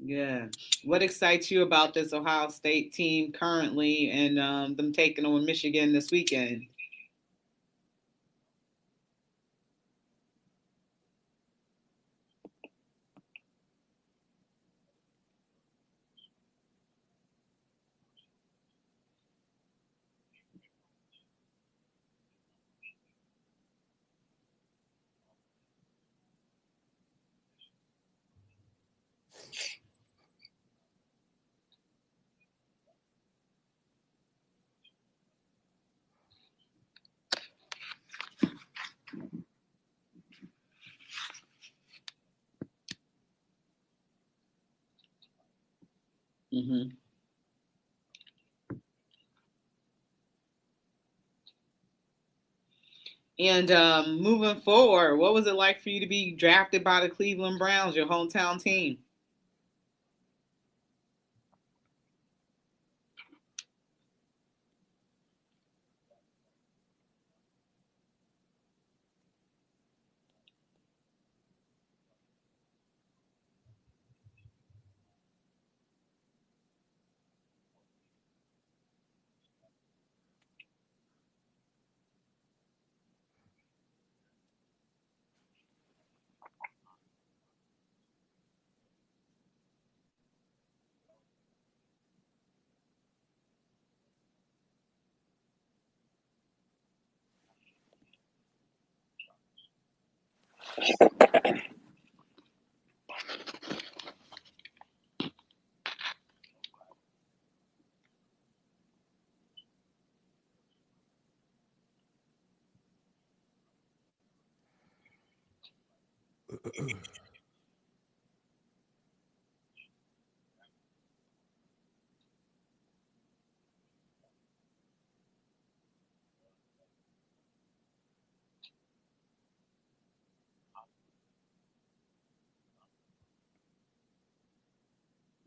Yeah. What excites you about this Ohio State team currently and them taking on Michigan this weekend? Hmm. And moving forward, what was it like for you to be drafted by the Cleveland Browns, your hometown team?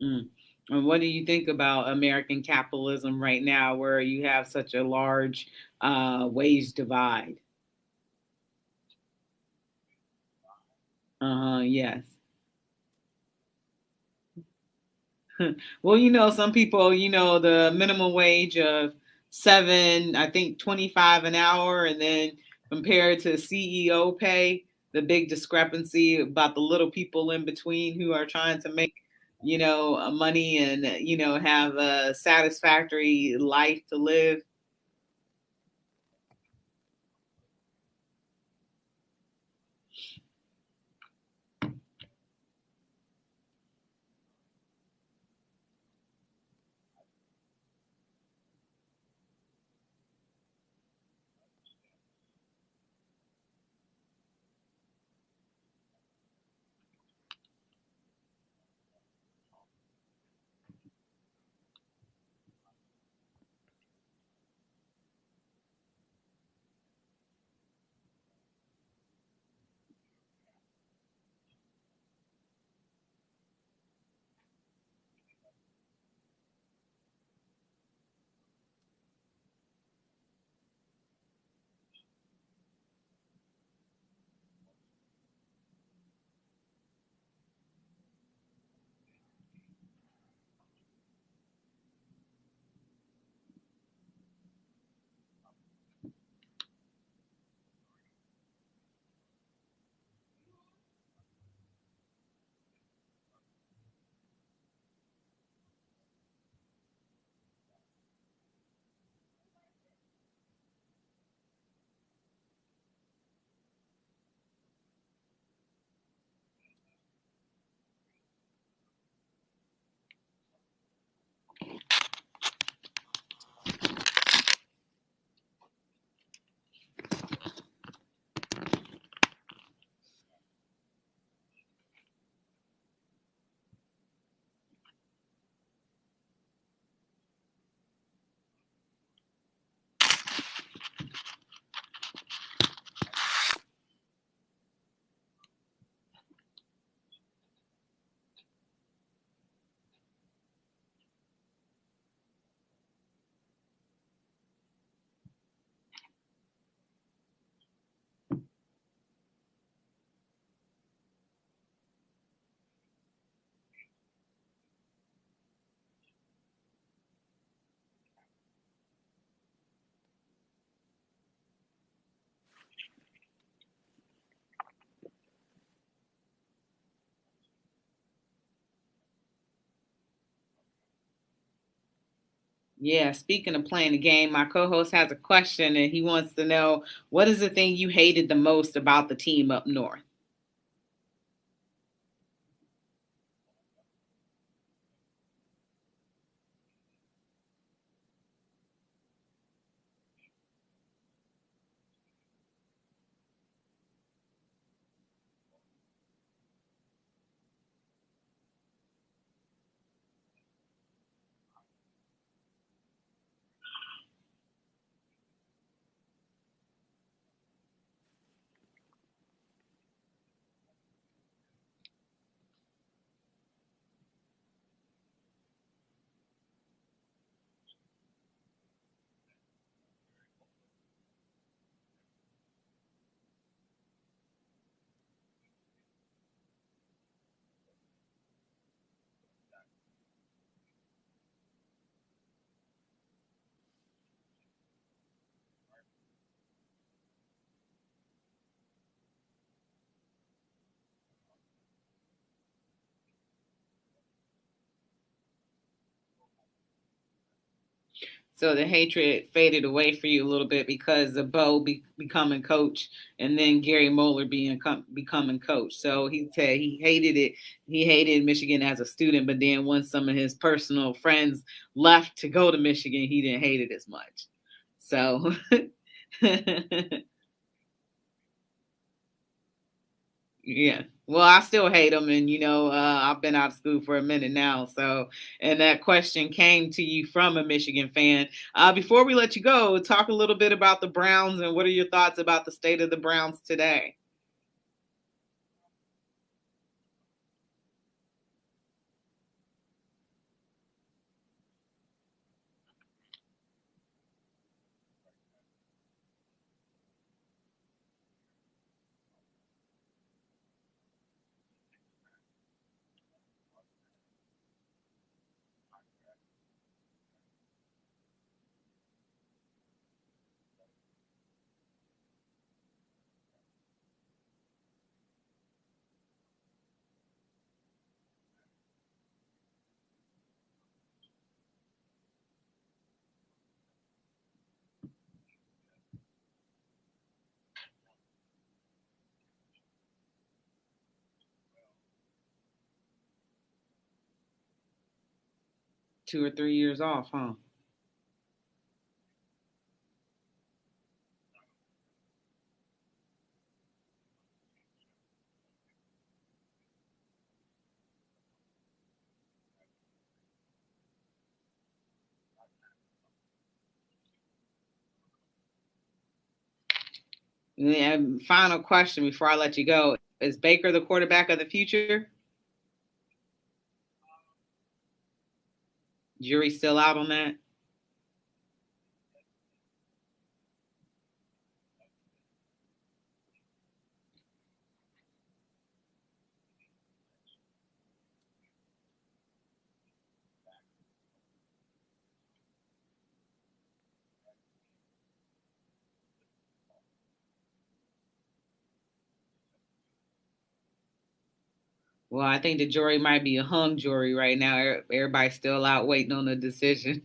Mm. And what do you think about American capitalism right now, where you have such a large wage divide? Yes. Well, some people, the minimum wage of seven, I think 25 an hour, and then compared to CEO pay, the big discrepancy about the little people in between who are trying to make, money and, have a satisfactory life to live. Yeah, speaking of playing the game, my co-host has a question and he wants to know what is the thing you hated the most about the team up north? So the hatred faded away for you a little bit because of becoming coach and then Gary Moeller becoming coach. So he said he hated it. He hated Michigan as a student, but then once some of his personal friends left to go to Michigan, he didn't hate it as much. So yeah. Well, I still hate them, and I've been out of school for a minute now. So, and that question came to you from a Michigan fan. Before we let you go, talk a little bit about the Browns and what are your thoughts about the state of the Browns today? 2 or 3 years off, huh? And final question before I let you go: is Baker the quarterback of the future? Jury still out on that? Well, I think the jury might be a hung jury right now. Everybody's still out waiting on the decision.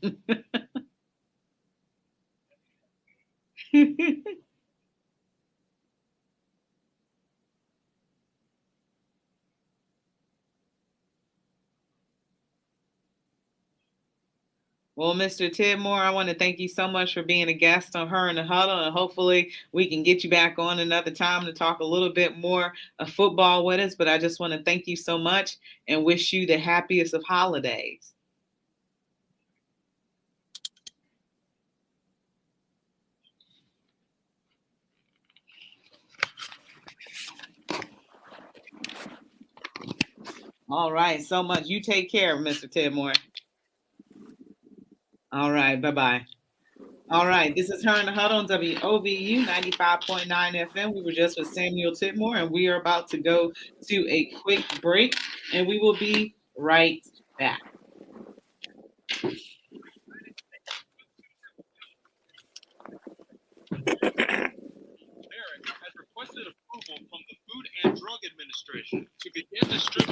Well, Mr. Tidmore, I want to thank you so much for being a guest on Her in the Huddle, and hopefully we can get you back on another time to talk a little bit more of football with us. But I just want to thank you so much and wish you the happiest of holidays. All right, so much. You take care, Mr. Tidmore. All right, bye bye. All right, this is Her in the Huddle on WOVU 95.9 FM. We were just with Samuel Tidmore, and we are about to go to a quick break, and we will be right back. America has requested approval from the Food and Drug Administration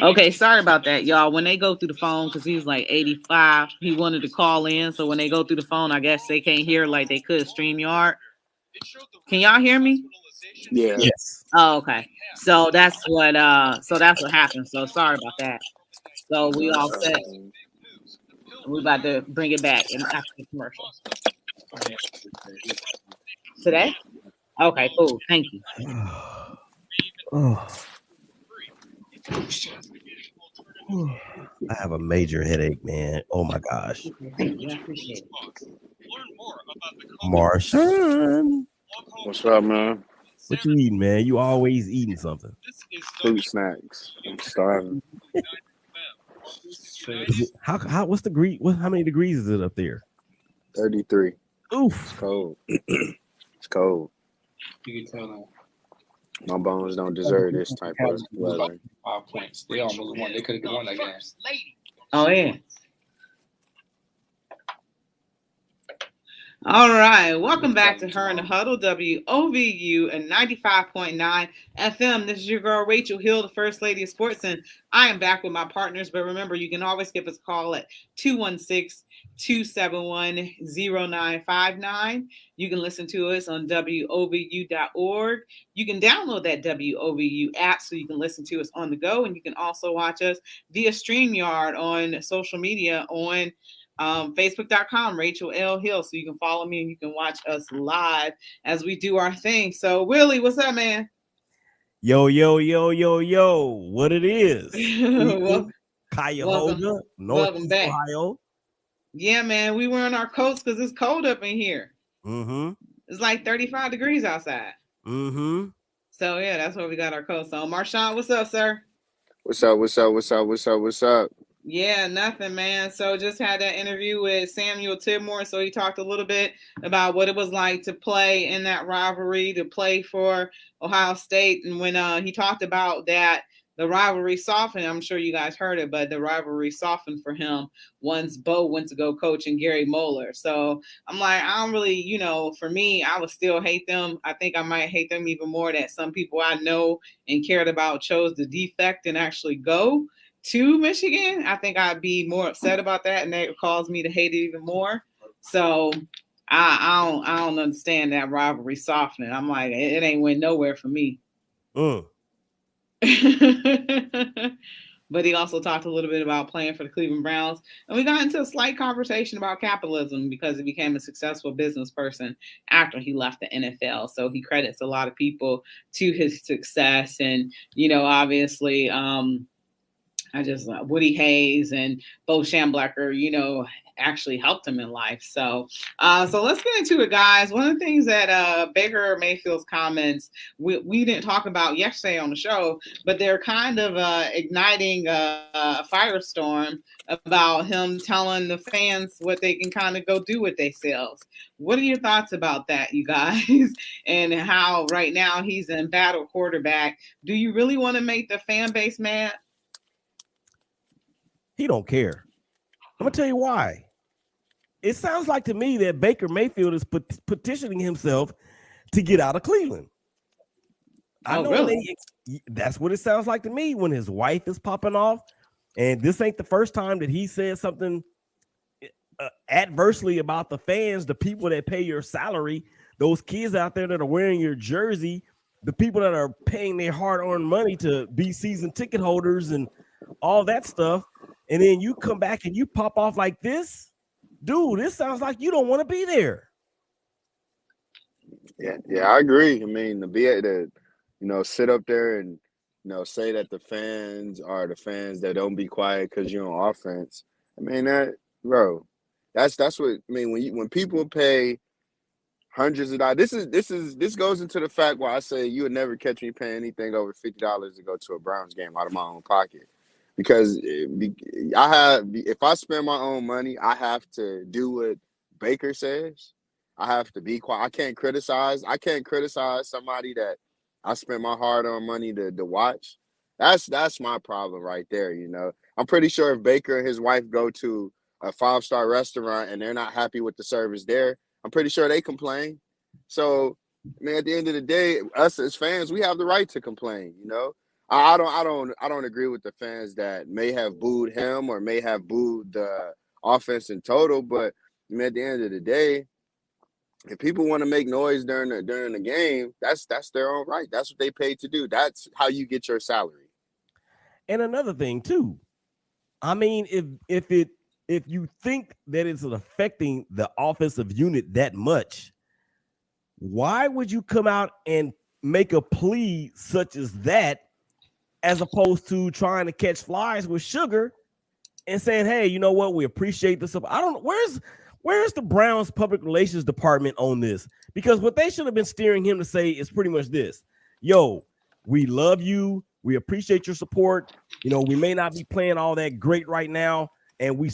Okay, sorry about that, y'all. When they go through the phone, because he's like 85, he wanted to call in. So when they go through the phone, I guess they can't hear like they could StreamYard. Can y'all hear me? Yeah. Yes. Oh, okay. So that's what happened. So sorry about that. So we all set. We're about to bring it back in after the commercial. Today? Okay, cool. Thank you. Oh. I have a major headache, man. Oh my gosh. Thank you. I appreciate it. Marshawn. What's up, man? What you eating, man? You always eating something. Fruit snacks. I'm starving. How what's the degree? How many degrees is it up there? 33. Oof. It's cold. It's cold. You can tell them My bones don't deserve this type of weather. 5 points. They almost won. They could have won that game. Oh yeah. All right, welcome back to Her in the Huddle, WOVU and 95.9 FM. This is your girl, Rachel Hill, the First Lady of Sports, and I am back with my partners. But remember, you can always give us a call at 216-271-0959. You can listen to us on WOVU.org. You can download that WOVU app so you can listen to us on the go, and you can also watch us via StreamYard on social media on Facebook.com, Rachel L. Hill. So you can follow me and you can watch us live as we do our thing. So, Willie, what's up, man? Yo. What it is? Cuyahoga, Northeast Ohio. Yeah, man. We were in our coats because it's cold up in here. Mm-hmm. It's like 35 degrees outside. Mm-hmm. So, yeah, that's where we got our coats on. Marshawn, what's up, sir? What's up? Yeah, nothing, man. So just had that interview with Samuel Tidmore. So he talked a little bit about what it was like to play in that rivalry, to play for Ohio State. And when he talked about that, the rivalry softened. I'm sure you guys heard it, but the rivalry softened for him once Bo went to go coach and Gary Moeller. So I'm like, I don't really, for me, I would still hate them. I think I might hate them even more that some people I know and cared about chose the defect and actually go to Michigan. I think I'd be more upset about that, and that would cause me to hate it even more. So I don't understand that rivalry softening. I'm like, it ain't went nowhere for me. But he also talked a little bit about playing for the Cleveland Browns, and we got into a slight conversation about capitalism because he became a successful business person after he left the NFL. So he credits a lot of people to his success, and obviously Woody Hayes and Bo Schembechler, actually helped him in life. So let's get into it, guys. One of the things that Baker Mayfield's comments we didn't talk about yesterday on the show, but they're kind of igniting a firestorm about him telling the fans what they can kind of go do with themselves. What are your thoughts about that, you guys? And how right now he's in battle quarterback. Do you really want to make the fan base mad? He don't care. I'm gonna tell you why. It sounds like to me that Baker Mayfield is petitioning himself to get out of Cleveland. I know really? That's what it sounds like to me when his wife is popping off, and this ain't the first time that he said something adversely about the fans, the people that pay your salary, those kids out there that are wearing your jersey, the people that are paying their hard-earned money to be season ticket holders and all that stuff. And then you come back and you pop off like this, dude. This sounds like you don't want to be there. Yeah, I agree. I mean, to be able to, sit up there and say that the fans are the fans that don't be quiet because you're on offense. I mean, that's what I mean. When people pay hundreds of dollars, this goes into the fact why I say you would never catch me paying anything over $50 to go to a Browns game out of my own pocket. Because if I spend my own money, I have to do what Baker says. I have to be quiet. I can't criticize somebody that I spent my hard-earned money to watch. That's my problem right there. I'm pretty sure if Baker and his wife go to a 5-star restaurant and they're not happy with the service there, I'm pretty sure they complain. So, man, at the end of the day, us as fans, we have the right to complain. I don't agree with the fans that may have booed him or may have booed the offense in total. But I mean, at the end of the day, if people want to make noise during the game, that's their own right. That's what they paid to do. That's how you get your salary. And another thing too, I mean, if you think that it's affecting the offensive unit that much, why would you come out and make a plea such as that, as opposed to trying to catch flies with Sugar and saying, hey, you know what, we appreciate this. I don't know, where's the Browns public relations department on this? Because what they should have been steering him to say is pretty much this: yo, we love you, we appreciate your support. You know, we may not be playing all that great right now, and we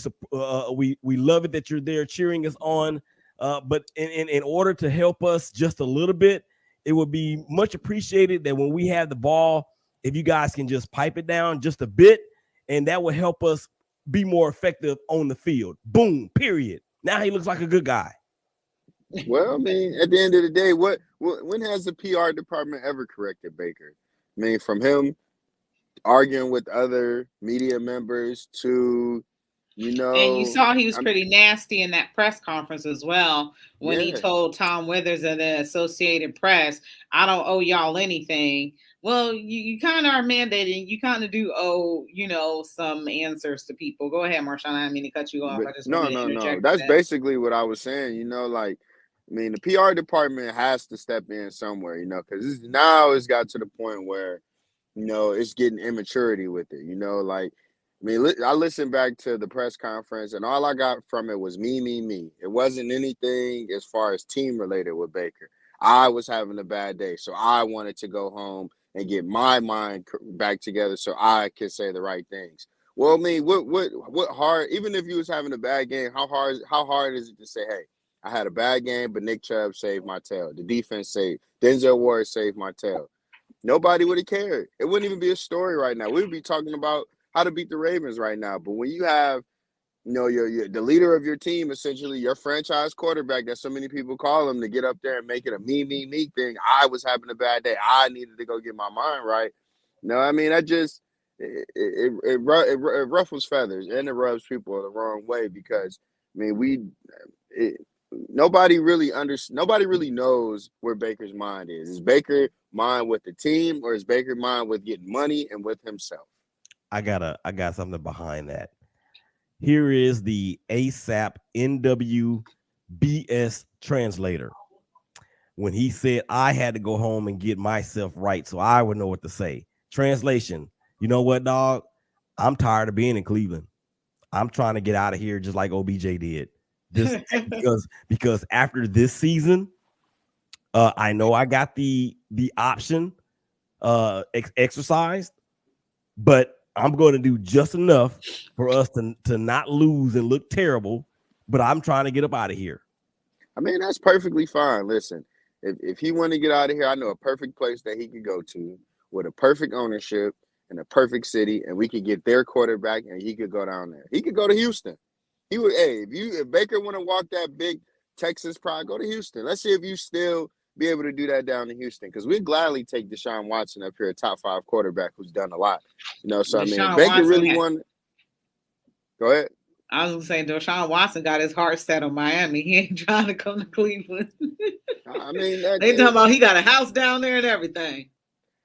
love it that you're there cheering us on. But in order to help us just a little bit, it would be much appreciated that when we have the ball, if you guys can just pipe it down just a bit, and that will help us be more effective on the field. Boom, period. Now he looks like a good guy. Well, I mean, at the end of the day, when has the PR department ever corrected Baker? I mean, from him arguing with other media members to, you know. And you saw he was pretty nasty in that press conference as well when he told Tom Withers of the Associated Press, I don't owe y'all anything. Well, you kind of are mandating. You kind of do owe, you know, some answers to people. Go ahead, Marshawn. I didn't mean to cut you off. No. That's basically what I was saying. You know, like, I mean, the PR department has to step in somewhere, you know, because now it's got to the point where, you know, it's getting immaturity with it. You know, like, I mean, I listened back to the press conference, and all I got from it was me. It wasn't anything as far as team related with Baker. I was having a bad day, so I wanted to go home and get my mind back together so I could say the right things. Well, I mean, what hard? Even if you was having a bad game, how hard is it to say, hey, I had a bad game, but Nick Chubb saved my tail. The defense saved. Denzel Ward saved my tail. Nobody would have cared. It wouldn't even be a story right now. We would be talking about how to beat the Ravens right now. But when you have, you know, the leader of your team, essentially your franchise quarterback, that so many people call him, to get up there and make it a me thing. I was having a bad day. I needed to go get my mind right. No, I mean, that just it ruffles feathers, and it rubs people the wrong way, because I mean nobody really knows where Baker's mind is. Is Baker mind with the team, or is Baker mind with getting money and with himself? I got something behind that. Here is the ASAP NWBS translator when he said, I had to go home and get myself right so I would know what to say. Translation: you know what, dog? I'm tired of being in Cleveland. I'm trying to get out of here just like OBJ did. This because after this season, I know I got the option exercised, but I'm going to do just enough for us to not lose and look terrible, but I'm trying to get up out of here. I mean, that's perfectly fine. Listen, if he want to get out of here, I know a perfect place that he could go to with a perfect ownership in a perfect city, and we could get their quarterback, and he could go down there. He could go to Houston. He would. Hey, if Baker want to walk that big Texas pride, go to Houston. Let's see if you still be able to do that down in Houston, because we'd gladly take Deshaun Watson up here, a top 5 quarterback who's done a lot. You know, so Deshaun, I mean, Baker Watson really won. Go ahead. I was gonna say Deshaun Watson got his heart set on Miami. He ain't trying to come to Cleveland. I mean, they talking about he got a house down there and everything.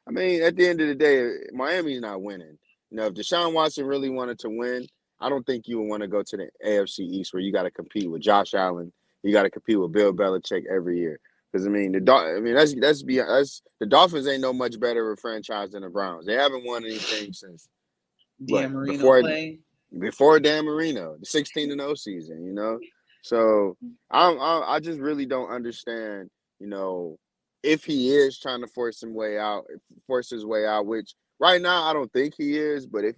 I mean, at the end of the day, Miami's not winning. You know, if Deshaun Watson really wanted to win, I don't think you would want to go to the AFC East where you got to compete with Josh Allen. You got to compete with Bill Belichick every year. Because I mean, the Dolphins ain't no much better of a franchise than the Browns. They haven't won anything since before Dan Marino, the 16-0 season. You know, so I just really don't understand. You know, if he is trying to force his way out, which right now I don't think he is, but if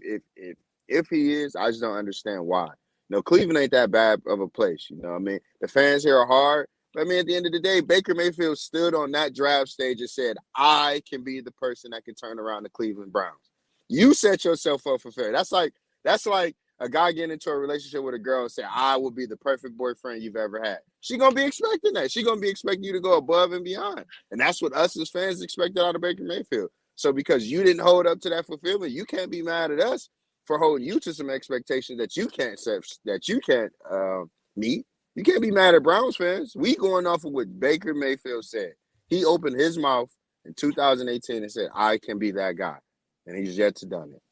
he is, I just don't understand why. You know, Cleveland ain't that bad of a place. You know, I mean, the fans here are hard. But I mean, at the end of the day, Baker Mayfield stood on that draft stage and said, I can be the person that can turn around the Cleveland Browns. You set yourself up for failure. That's like a guy getting into a relationship with a girl and say, I will be the perfect boyfriend you've ever had. She's going to be expecting that. She's going to be expecting you to go above and beyond. And that's what us as fans expected out of Baker Mayfield. So because you didn't hold up to that fulfillment, you can't be mad at us for holding you to some expectations that you can't set, that you can't meet. You can't be mad at Browns fans. We going off of what Baker Mayfield said. He opened his mouth in 2018 and said, "I can be that guy," and he's yet to done it.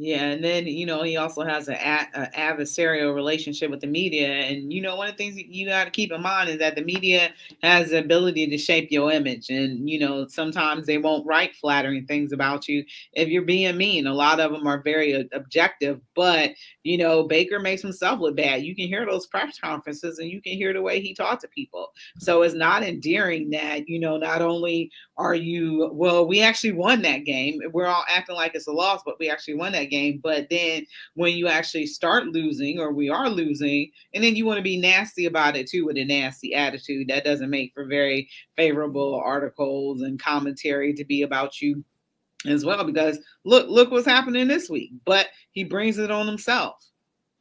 Yeah, and then he also has an adversarial relationship with the media, and one of the things you got to keep in mind is that the media has the ability to shape your image, and sometimes they won't write flattering things about you if you're being mean. A lot of them are very objective, but Baker makes himself look bad. You can hear those press conferences, and you can hear the way he talked to people. So it's not endearing that not only are you we actually won that game. We're all acting like it's a loss, but we actually won that game. But then when you actually start losing, or we are losing, and then you want to be nasty about it too with a nasty attitude, that doesn't make for very favorable articles and commentary to be about you as well, because look what's happening this week. But he brings it on himself.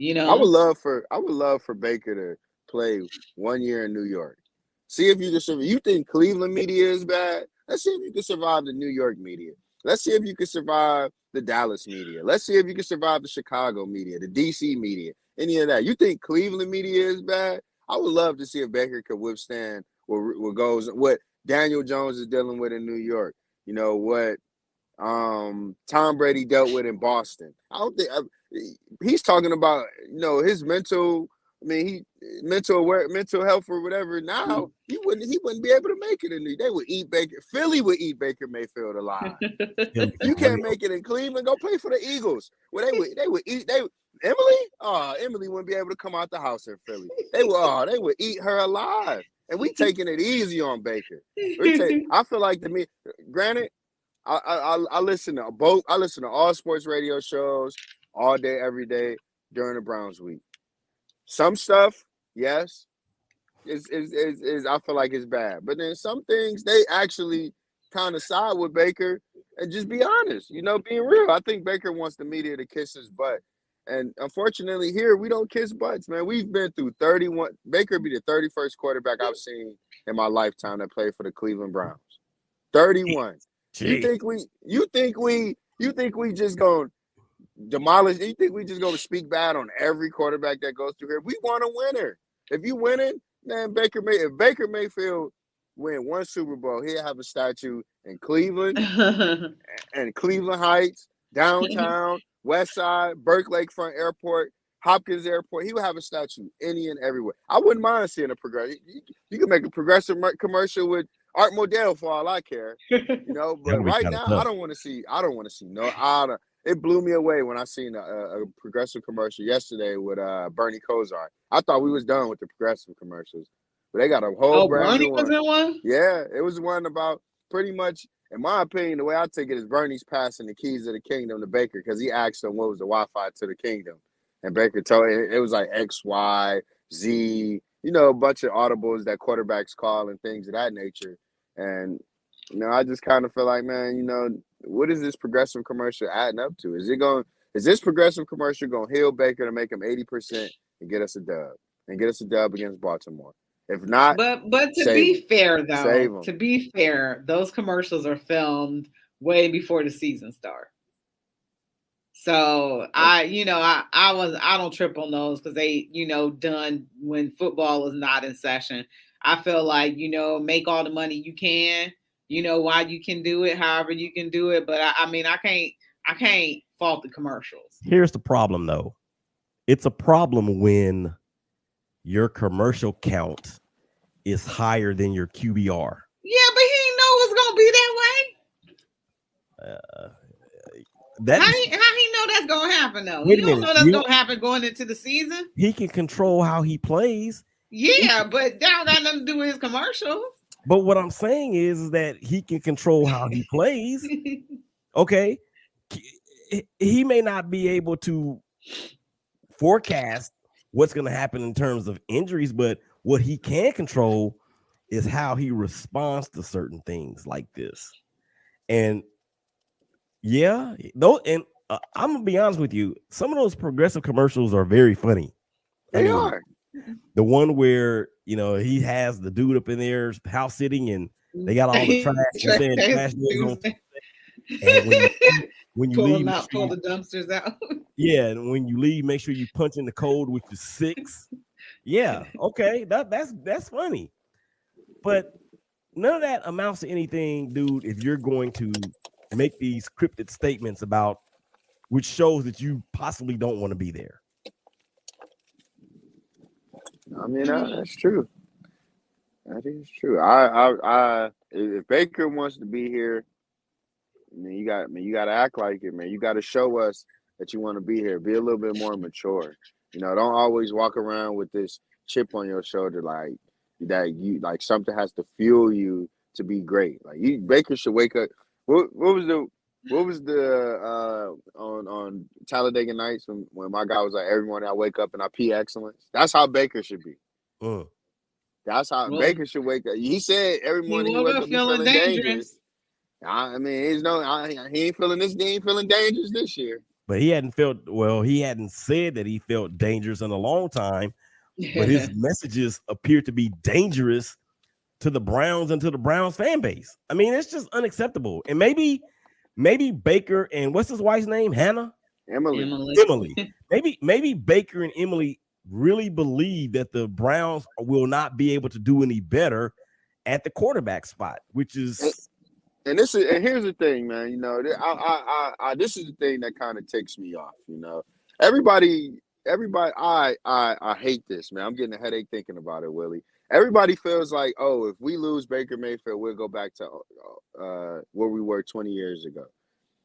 I would love for Baker to play 1 year in New York. See if you can survive. You think Cleveland media is bad? Let's see if you can survive the New York media. Let's see if you can survive the Dallas media. Let's see if you can survive the Chicago media, the DC media, any of that. You think Cleveland media is bad? I would love to see if Baker could withstand what Daniel Jones is dealing with in New York. What Tom Brady dealt with in Boston. I don't think he's talking about his mental. I mean, mental health or whatever. Now he wouldn't be able to make it in the. They would eat Baker. Philly would eat Baker Mayfield alive. You can't make it in Cleveland. Go play for the Eagles. Well, they would eat. Emily wouldn't be able to come out the house in Philly. They would eat her alive. And we taking it easy on Baker. I feel like to me, granted, I listen to both. I listen to all sports radio shows all day, every day during the Browns week. Some stuff, yes, is I feel like it's bad. But then some things they actually kind of side with Baker and just be honest, being real. I think Baker wants the media to kiss his butt. And unfortunately here we don't kiss butts, man. We've been through 31. Baker be the 31st quarterback I've seen in my lifetime that played for the Cleveland Browns. 31. You think we just gonna demolish? You think we just gonna speak bad on every quarterback that goes through here? We want a winner. If you winning, man, if Baker Mayfield win one Super Bowl, he'll have a statue in Cleveland and Cleveland Heights, downtown, West Side, Burke Lakefront Airport, Hopkins Airport. He would have a statue any and everywhere. I wouldn't mind seeing a progressive. You can make a progressive commercial with Art Modell for all I care, But right now, I don't want to see. It blew me away when I seen a progressive commercial yesterday with Bernie Kosar. I thought we was done with the progressive commercials, but they got a whole brand new one. Was in one? Yeah, it was one about pretty much, in my opinion, the way I take it is Bernie's passing the keys of the kingdom to Baker because he asked him what was the Wi-Fi to the kingdom, and Baker told it was like X, Y, Z. A bunch of audibles that quarterbacks call and things of that nature. And, I just kind of feel like, man, what is this progressive commercial adding up to? Is this progressive commercial going to heal Baker to make him 80% and get us a dub against Baltimore? If not, but to be fair, though, those commercials are filmed way before the season starts. So I don't trip on those because they, done when football is not in session. I feel like, make all the money you can, while you can do it, however you can do it. But I can't fault the commercials. Here's the problem though. It's a problem when your commercial count is higher than your QBR. Yeah, but he know it's going to be that way. How he know that's gonna happen though? You don't know that's gonna happen going into the season. He can control how he plays. Yeah, but that don't got nothing to do with his commercials. But what I'm saying is that he can control how he plays. Okay, he may not be able to forecast what's going to happen in terms of injuries, but what he can control is how he responds to certain things like this. And yeah, I'm gonna be honest with you. Some of those progressive commercials are very funny. They are. The one where he has the dude up in there house sitting and They got all the trash. They're saying trash days on Tuesday. And when you pull leave, them out, pull the dumpsters out. Yeah, and when you leave, make sure you punch in the code, which is 6. Yeah, okay, that's funny. But none of that amounts to anything, dude, if you're going to make these cryptic statements about which shows that you possibly don't want to be there. I mean, that's true. That is true. If Baker wants to be here, I mean, you got to act like it, man. You got to show us that you want to be here. Be a little bit more mature. You know, don't always walk around with this chip on your shoulder like that. You like something has to fuel you to be great. Like Baker should wake up. What was the on Talladega Nights when my guy was like, every morning I wake up and I pee excellence. That's how Baker should be. That's how Baker should wake up. He said every morning he wake up feeling dangerous. I mean, he ain't feeling this. He ain't feeling dangerous this year. But he hadn't said that he felt dangerous in a long time. But his messages appear to be dangerous to the Browns and to the Browns fan base. I mean, it's just unacceptable. And maybe Baker and what's his wife's name? Hannah? Emily. Maybe Baker and Emily really believe that the Browns will not be able to do any better at the quarterback spot, which is. And here's the thing, man. You know, this is the thing that kind of ticks me off. You know, everybody. I hate this, man. I'm getting a headache thinking about it, Willie. Everybody feels like, oh, if we lose Baker Mayfield, we'll go back to where we were 20 years ago.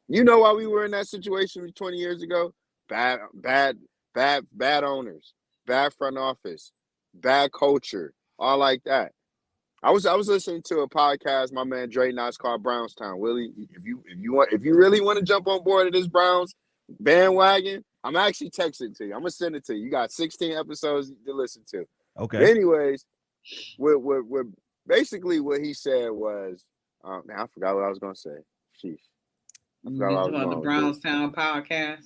You know why we were in that situation 20 years ago? Bad owners, bad front office, bad culture, all like that. I was listening to a podcast my man Dre Knox called Brownstown. Willie, if you really want to jump on board of this Browns bandwagon, I'm actually texting to you. I'm gonna send it to you. You got 16 episodes to listen to. Okay. But anyways, we're basically what he said was, I forgot what I was gonna say. Sheesh. I forgot what I was going to the Brownstown podcast.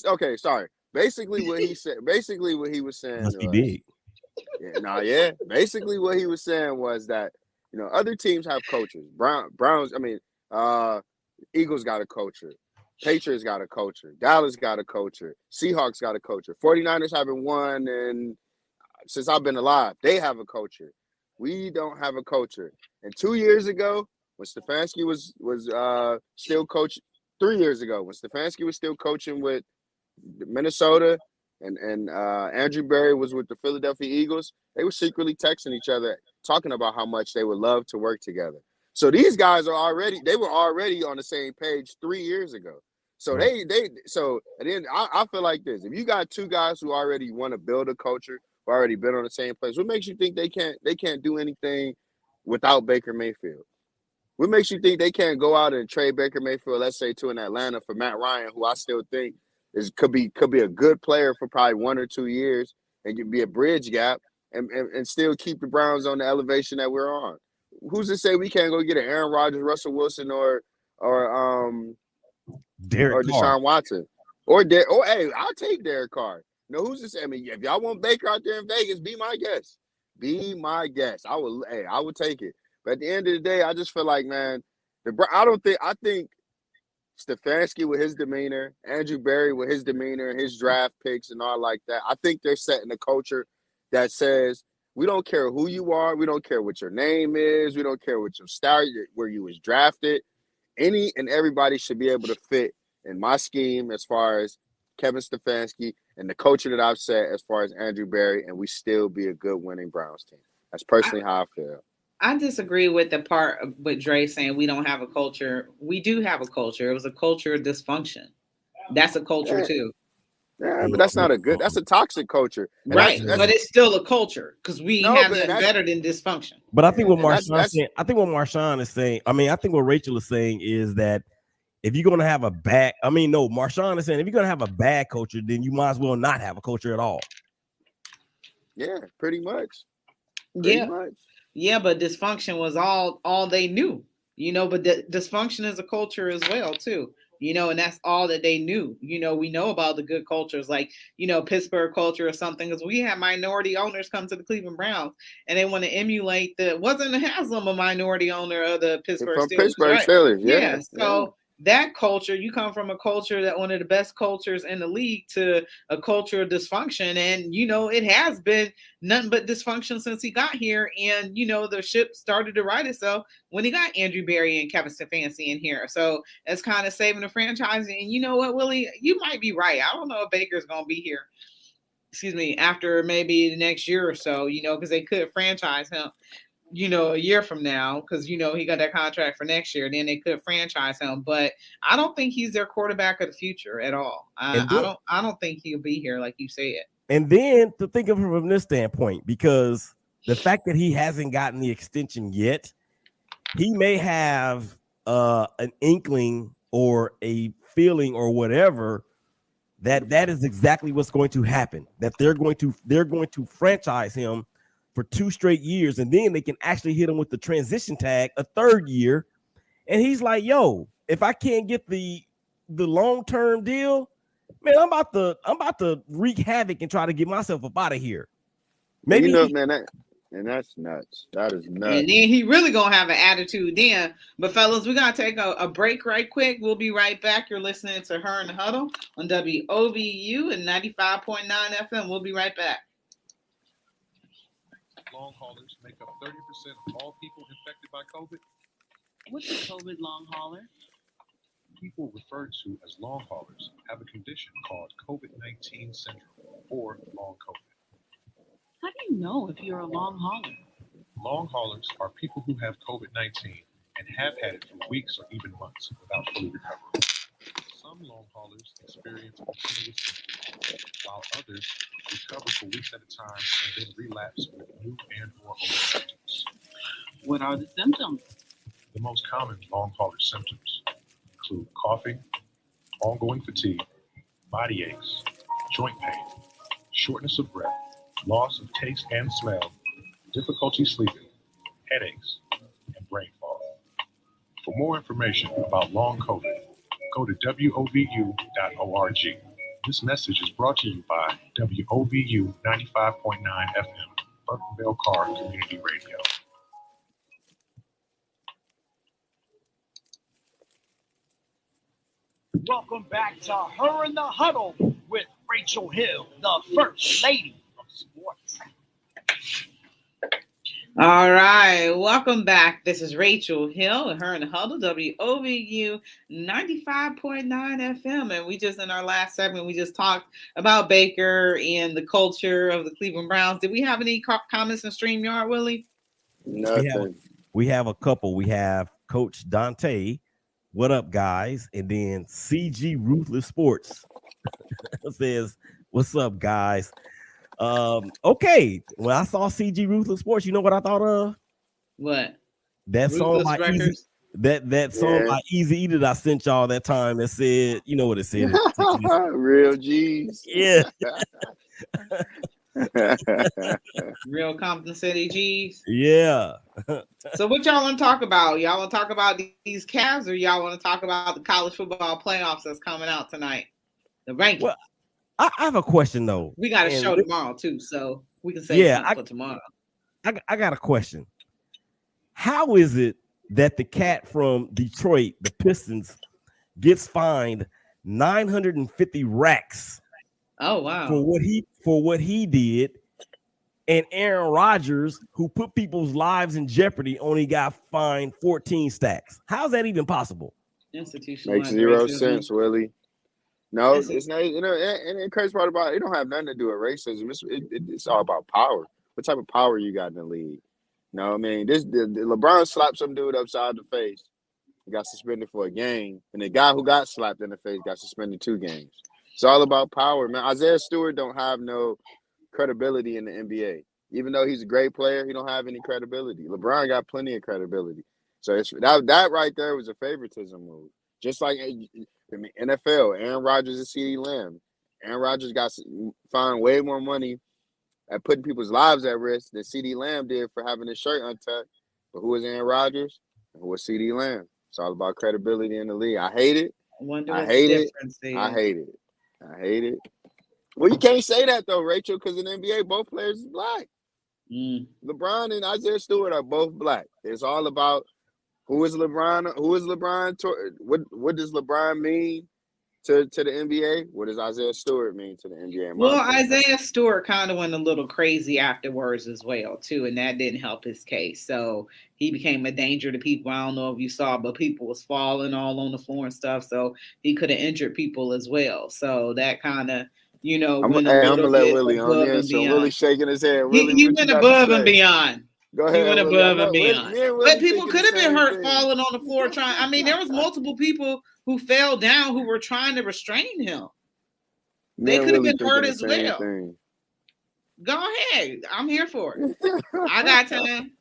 Okay, sorry. Basically what he said. Basically what he was saying. Must be big. Yeah. Basically, what he was saying was that, you know, other teams have coaches. Browns. I mean, Eagles got a culture. Patriots got a culture. Dallas got a culture. Seahawks got a culture. 49ers haven't won, and since I've been alive, they have a culture. We don't have a culture. And 2 years ago, when Stefanski was still coaching, 3 years ago, when Stefanski was still coaching with Minnesota. And Andrew Berry was with the Philadelphia Eagles, they were secretly texting each other, talking about how much they would love to work together. So these guys were already on the same page 3 years ago. So so at the end, I feel like this. If you got two guys who already want to build a culture, who already been on the same place, what makes you think they can't do anything without Baker Mayfield? What makes you think they can't go out and trade Baker Mayfield, let's say, to an Atlanta for Matt Ryan, who I still think could be a good player for probably 1 or 2 years and could be a bridge gap and still keep the Browns on the elevation that we're on? Who's to say we can't go get an Aaron Rodgers, Russell Wilson, or Deshaun Watson, or hey, I'll take Derek Carr. You know, who's to say? I mean, if y'all want Baker out there in Vegas, be my guest. Be my guest. I would take it. But at the end of the day, I just feel like, man, I think Stefanski with his demeanor, Andrew Berry with his demeanor and his draft picks and all like that, I think they're setting a culture that says we don't care who you are, we don't care what your name is, we don't care what your start, where you was drafted. Any and everybody should be able to fit in my scheme as far as Kevin Stefanski and the culture that I've set as far as Andrew Berry, and we still be a good winning Browns team. That's personally how I feel. I disagree with the part with Dre saying we don't have a culture. We do have a culture. It was a culture of dysfunction. That's a culture too. Yeah, but that's not that's a toxic culture. And right. But it's still a culture because we have that better than dysfunction. But I think what Marshawn is saying, I think what Rachel is saying is that if you're going to have Marshawn is saying if you're going to have a bad culture, then you might as well not have a culture at all. Yeah, pretty much. Yeah, but dysfunction was all they knew, but dysfunction is a culture as well, too. and that's all that they knew. We know about the good cultures like, Pittsburgh culture or something, because we have minority owners come to the Cleveland Browns and they want to emulate wasn't Haslam a minority owner of the Pittsburgh From Steelers, Pittsburgh right? Steelers, Yeah. So that culture, you come from a culture that one of the best cultures in the league to a culture of dysfunction. And, it has been nothing but dysfunction since he got here. And, the ship started to right itself when he got Andrew Berry and Kevin Stefanski in here. So that's kind of saving the franchise. And you know what, Willie, you might be right. I don't know if Baker's going to be here, after maybe the next year or so, because they could franchise him, a year from now, because, he got that contract for next year. Then they could franchise him. But I don't think he's their quarterback of the future at all. I don't think he'll be here, like you said. And then to think of him from this standpoint, because the fact that he hasn't gotten the extension yet, he may have an inkling or a feeling or whatever that is exactly what's going to happen, that they're going to franchise him for 2 straight years, and then they can actually hit him with the transition tag a 3rd year. And he's like, yo, if I can't get the long-term deal, man, I'm about to wreak havoc and try to get myself up out of here. Maybe man, that's nuts. That is nuts. And then he really gonna have an attitude then. But fellas, we gotta take a break right quick. We'll be right back. You're listening to Her in the Huddle on WOVU and 95.9 FM. We'll be right back. Long haulers make up 30% of all people infected by COVID. What's a COVID long hauler? People referred to as long haulers have a condition called COVID-19 syndrome or long COVID. How do you know if you're a long hauler? Long haulers are people who have COVID-19 and have had it for weeks or even months without fully recovering. Some long haulers experience continuous symptoms, while others recover for weeks at a time and then relapse with new and or old symptoms. What are the symptoms? The most common long hauler symptoms include coughing, ongoing fatigue, body aches, joint pain, shortness of breath, loss of taste and smell, difficulty sleeping, headaches, and brain fog. For more information about long COVID, go to WOVU.org. This message is brought to you by WOVU 95.9 FM, Burtonville Carr Community Radio. Welcome back to Her in the Huddle with Rachel Hill, the First Lady of Sports. All right, welcome back. This is Rachel Hill and Her in the Huddle, WOVU 95.9 FM. And we just, in our last segment, we just talked about Baker and the culture of the Cleveland Browns. Did we have any comments in StreamYard, Willie? Nothing. We have a couple. We have Coach Dante. What up, guys? And then CG Ruthless Sports says, what's up, guys? Okay. When I saw CG Ruthless Sports, you know what I thought of? What? That song by Easy, that song by Easy E that I sent y'all that time that said, you know what it said? Real G's. Yeah. Real Compton City G's. Yeah. So what y'all want to talk about? Y'all want to talk about these Cavs, or y'all want to talk about the college football playoffs that's coming out tonight? The rankings. Well, I have a question though. We got a show tomorrow too, so we can say something for tomorrow. I got a question. How is it that the cat from Detroit, the Pistons, gets fined 950 racks? Oh wow! For what he did, and Aaron Rodgers, who put people's lives in jeopardy, only got fined 14 stacks. How's that even possible? Institutional makes zero sense, Willie. No, it's not. And the crazy part about it don't have nothing to do with racism. It's all about power. What type of power you got in the league? You know what I mean? LeBron slapped some dude upside the face. He got suspended for a game. And the guy who got slapped in the face got suspended 2 games. It's all about power, man. Isaiah Stewart don't have no credibility in the NBA. Even though he's a great player, he don't have any credibility. LeBron got plenty of credibility. So it's that right there was a favoritism move. Just like NFL, Aaron Rodgers and CeeDee Lamb. Aaron Rodgers got fined way more money at putting people's lives at risk than CeeDee Lamb did for having his shirt untucked. But who was Aaron Rodgers? And who was CeeDee Lamb? It's all about credibility in the league. I hate it. Wonder I what hate the it. difference is. I hate it. I hate it. Well, you can't say that though, Rachel, because in the NBA, both players is black. Mm. LeBron and Isaiah Stewart are both black. It's all about who is LeBron. Who is LeBron? What does LeBron mean to the NBA? What does Isaiah Stewart mean to the NBA? in my Well, opinion? Isaiah Stewart kind of went a little crazy afterwards as well, too, and that didn't help his case. So he became a danger to people. I don't know if you saw, but people was falling all on the floor and stuff. So he could have injured people as well. So that kind of, went a I'm little gonna let bit Willie on above there. and So Willie beyond. shaking his head. He, Willie, he what you went got to above and say? beyond. Go He ahead, went Willie. I above and know beyond. me and But Willie people thinking could the have been same hurt thing. falling on the floor trying. I mean, there was multiple people who fell down who were trying to restrain him. Me They and could have Willie been hurt thinking the as same well. thing. Go ahead. I'm here for it. I got time.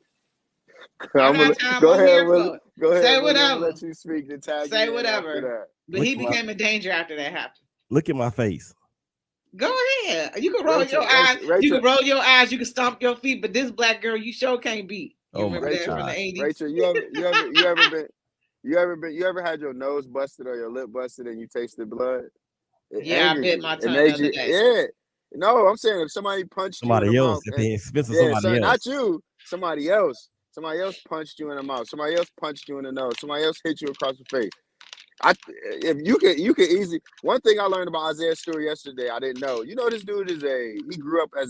I'm gonna go I'm ahead, here Willie. for it. Go ahead, Say Willie. I'm whatever. gonna let you speak and tag Say you in after whatever. that. But he became a danger after that happened. Look at my face. Go ahead. You can roll Rachel, your eyes. Rachel, You can roll your eyes. You can stomp your feet. But this black girl, you sure can't beat. You Oh remember my that from the God. 80s? Rachel, you ever had your nose busted or your lip busted and you tasted blood? It Yeah, I angers bit you. my It tongue the makes other you, day. yeah. No, I'm saying if somebody punched you in the Somebody else. mouth, At and the expense of yeah, somebody so else. not you, somebody else punched you in the mouth. Somebody else punched you in the nose. Somebody else hit you across the face. If you could easily. One thing I learned about Isaiah Stewart yesterday, I didn't know. You know, this dude he grew up as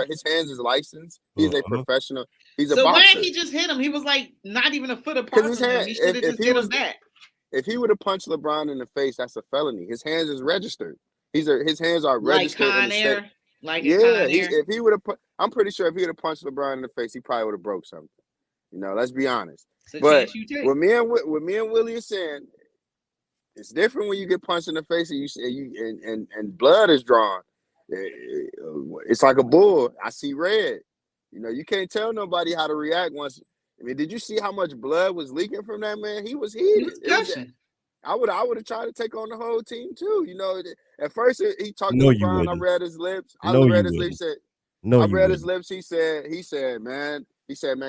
his hands is licensed. He's a professional. He's a So why boxer. didn't he just hit him? He was like not even a foot Because apart his from him. hand, He should have just hit him back. if he would have punched LeBron in the face, that's a felony. His hands is registered. His hands are Like registered in Con the state. Air? Like Yeah, Con Air? if he would have, I'm pretty sure if he would have punched LeBron in the face, he probably would have broke something. You know, let's be honest. It's a But chance you take. what me and Willie are saying, it's different when you get punched in the face and blood is drawn. It's like a bull. I see red. You know, you can't tell nobody how to react once. I mean, did you see how much blood was leaking from that man? He was heated. He was gushing. I would have tried to take on the whole team too. You know, at first he talked No, to you LeBron. I wouldn't. read his lips. I No, read you his lips. wouldn't. Said, No, I you read his wouldn't. lips. He said, man,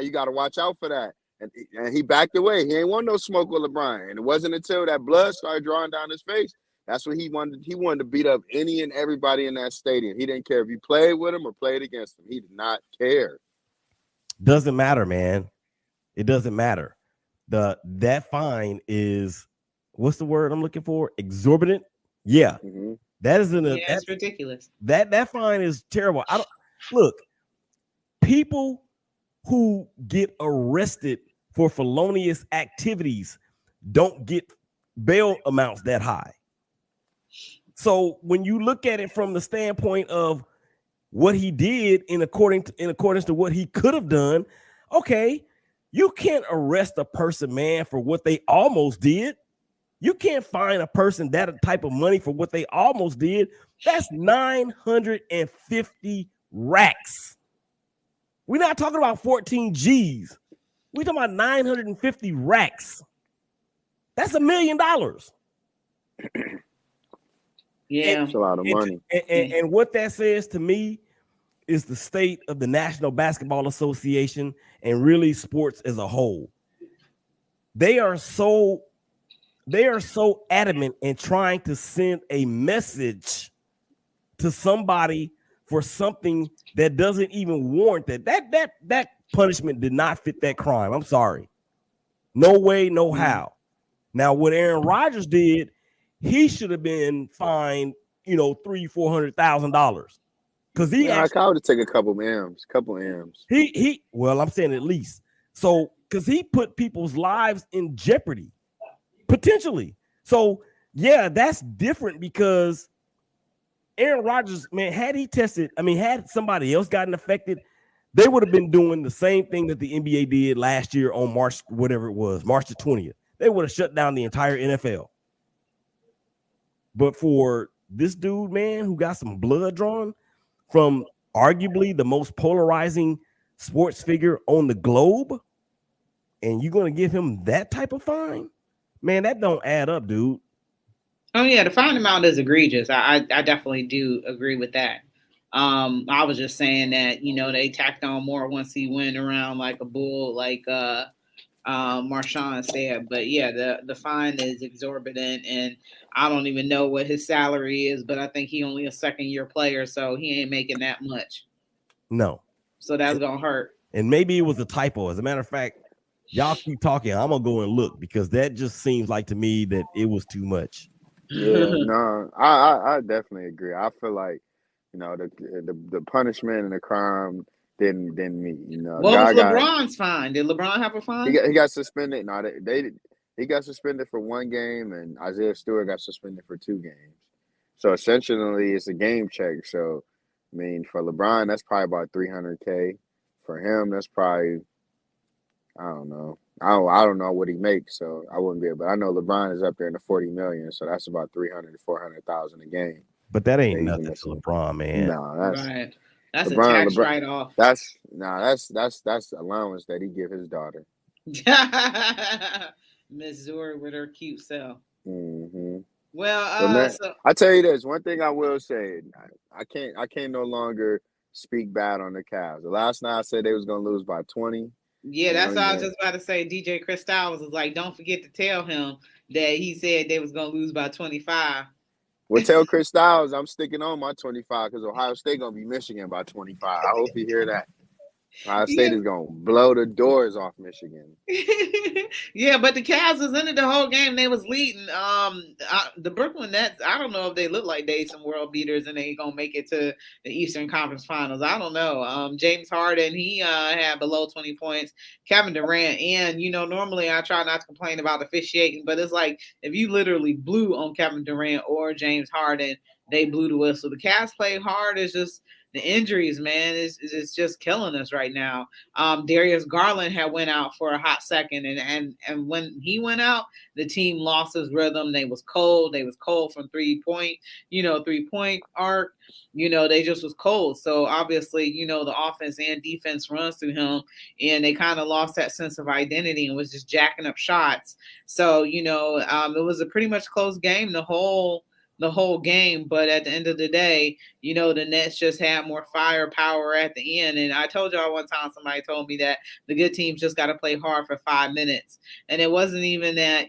you got to watch out for that. And he backed away. He ain't want no smoke with LeBron. And it wasn't until that blood started drawing down his face. That's what he wanted. He wanted to beat up any and everybody in that stadium. He didn't care if you played with him or played against him. He did not care. Doesn't matter, man. It doesn't matter. That fine is, what's the word I'm looking for? Exorbitant. Yeah, that is that's ridiculous. That fine is terrible. I don't look. People who get arrested for felonious activities don't get bail amounts that high. So when you look at it from the standpoint of what he did in accordance to what he could have done, okay, you can't arrest a person, man, for what they almost did. You can't fine a person that type of money for what they almost did. That's 950 racks. We're not talking about 14 G's. We're talking about 950 racks. That's $1 million. Yeah, it's a lot of money. And what that says to me is the state of the National Basketball Association and really sports as a whole. They are so adamant in trying to send a message to somebody for something that doesn't even warrant that. That punishment did not fit that crime. I'm sorry. No way, no how. Now, what Aaron Rodgers did, he should have been fined, $300,000-$400,000. Because he I would have taken a couple M's. Well, I'm saying at least. So because he put people's lives in jeopardy, potentially. So yeah, that's different because Aaron Rodgers, man, had somebody else gotten affected, they would have been doing the same thing that the NBA did last year on March the 20th. They would have shut down the entire NFL. But for this dude, man, who got some blood drawn from arguably the most polarizing sports figure on the globe, and you're going to give him that type of fine? Man, that don't add up, dude. Oh, yeah, the fine amount is egregious. I definitely do agree with that. I was just saying that, they tacked on more once he went around like a bull, like Marshawn said. But yeah, the fine is exorbitant, and I don't even know what his salary is, but I think he only a second-year player, so he ain't making that much. No. So that's gonna hurt. And maybe it was a typo. As a matter of fact, y'all keep talking. I'm gonna go and look because that just seems like to me that it was too much. Yeah, no, I definitely agree. I feel like, you know, the punishment and the crime didn't meet. You know, What was guy got LeBron's fine? Did LeBron have a fine? he got suspended. No, he got suspended for 1 game, and Isaiah Stewart got suspended for 2 games. So essentially, it's a game check. So, I mean, for LeBron, that's probably about $300K. For him, that's probably, I don't know. I don't know what he makes, so I wouldn't be able. But I know LeBron is up there in the 40 million, so that's about 300 to 400,000 a game. But that ain't He's nothing to missing. LeBron, man. No, that's Right. That's a LeBron. tax LeBron. write-off. That's allowance that he give his daughter. Miss Zuri with her cute self. Mm-hmm. Well, But man, so I tell you this, one thing I will say, I can't no longer speak bad on the Cavs. The last night I said they was gonna lose by 20. yeah, that's You know, what I was just about to say. DJ Chris Styles was like, don't forget to tell him that he said they was gonna lose by 25. well, tell Chris Styles I'm sticking on my 25 because Ohio State gonna be Michigan by 25. I hope you hear that. Ohio State Yeah. is gonna blow the doors off Michigan. Yeah, but the Cavs was in it the whole game. They was leading. The Brooklyn Nets, I don't know if they look like they some world beaters and they gonna make it to the Eastern Conference Finals. I don't know. James Harden, he had below 20 points. Kevin Durant, and normally I try not to complain about officiating, but it's like if you literally blew on Kevin Durant or James Harden, they blew the whistle. The Cavs played hard. It's just the injuries, man, is just killing us right now. Darius Garland had went out for a hot second, and when he went out, the team lost his rhythm. They was cold. They was cold from 3-point arc. They just was cold. So obviously, the offense and defense runs through him, and they kind of lost that sense of identity and was just jacking up shots. So it was a pretty much close game the whole game, but at the end of the day, the Nets just had more firepower at the end. And I told y'all one time, somebody told me that the good teams just got to play hard for 5 minutes, and it wasn't even that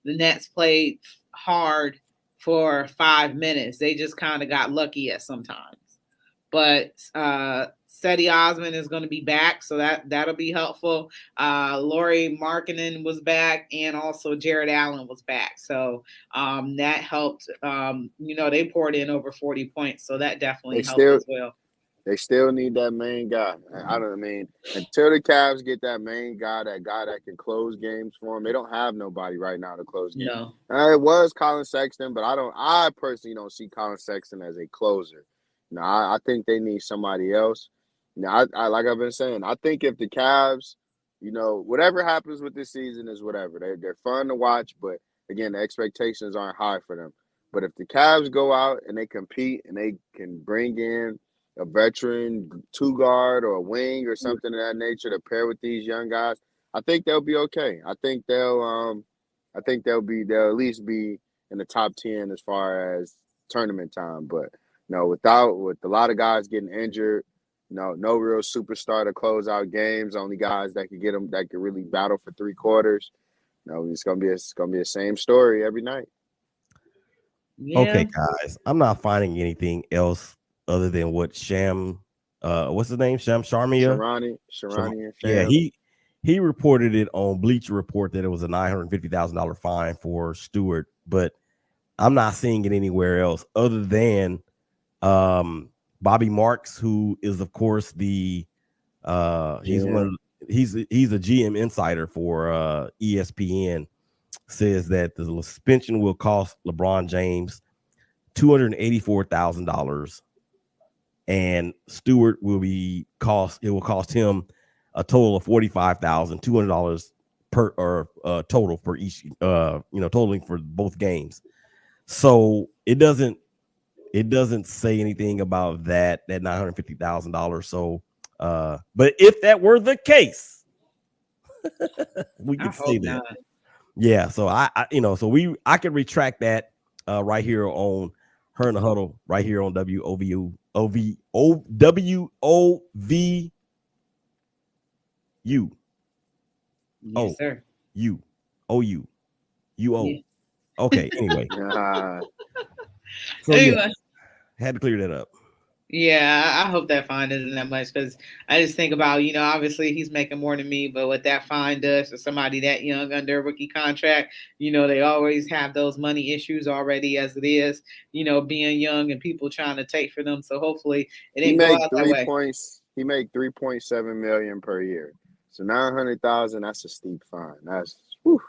the Nets played hard for 5 minutes. They just kind of got lucky at sometimes. But Cedi Osman is going to be back, so that'll be helpful. Lauri Markkanen was back, and also Jared Allen was back. So that helped. They poured in over 40 points, so that definitely helped as well. They still need that main guy. Until the Cavs get that main guy, that can close games for them, they don't have nobody right now to close games. No. It was Colin Sexton, but I personally don't see Colin Sexton as a closer. No, I think they need somebody else. I like I've been saying, I think if the Cavs, whatever happens with this season is whatever. They're fun to watch, but again, the expectations aren't high for them. But if the Cavs go out and they compete and they can bring in a veteran 2-guard or a wing or something of that nature to pair with these young guys, I think they'll be okay. I think they'll at least be in the top 10 as far as tournament time. But with a lot of guys getting injured, no real superstar to close out games. Only guys that could get them, that could really battle for 3 quarters. It's gonna be the same story every night. Yeah. Okay, guys, I'm not finding anything else other than what what's his name? Shams Charania? Sharani. Yeah, he reported it on Bleacher Report that it was a $950,000 fine for Stewart, but I'm not seeing it anywhere else other than Bobby Marks, who is of course the he's a GM insider for ESPN, says that the suspension will cost LeBron James $284,000, and Stewart will cost him a total of $45,200 per total for each totaling for both games. So it doesn't say anything about that $950,000. So but if that were the case, we could say that. Not. Yeah, so I can retract that right here on Her in the Huddle, right here on WOV You. Yes, Oh. sir. You. Oh, you. You owe. Yeah. Okay, anyway. Ah, So Anyway. yeah, had to clear that up. Yeah, I hope that fine isn't that much because I just think about, obviously he's making more than me, but what that fine does for somebody that young under a rookie contract, they always have those money issues already as it is, being young and people trying to take for them. So hopefully it he didn't go make out that way. He make 3.7 million per year. So 900,000. That's a steep fine. That's whew,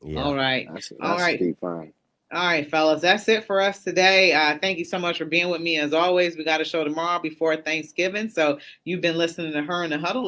Yeah. All right. that's All a right. steep fine. All right, fellas, that's it for us today. Thank you so much for being with me. As always, we got a show tomorrow before Thanksgiving. So you've been listening to Her in the Huddle.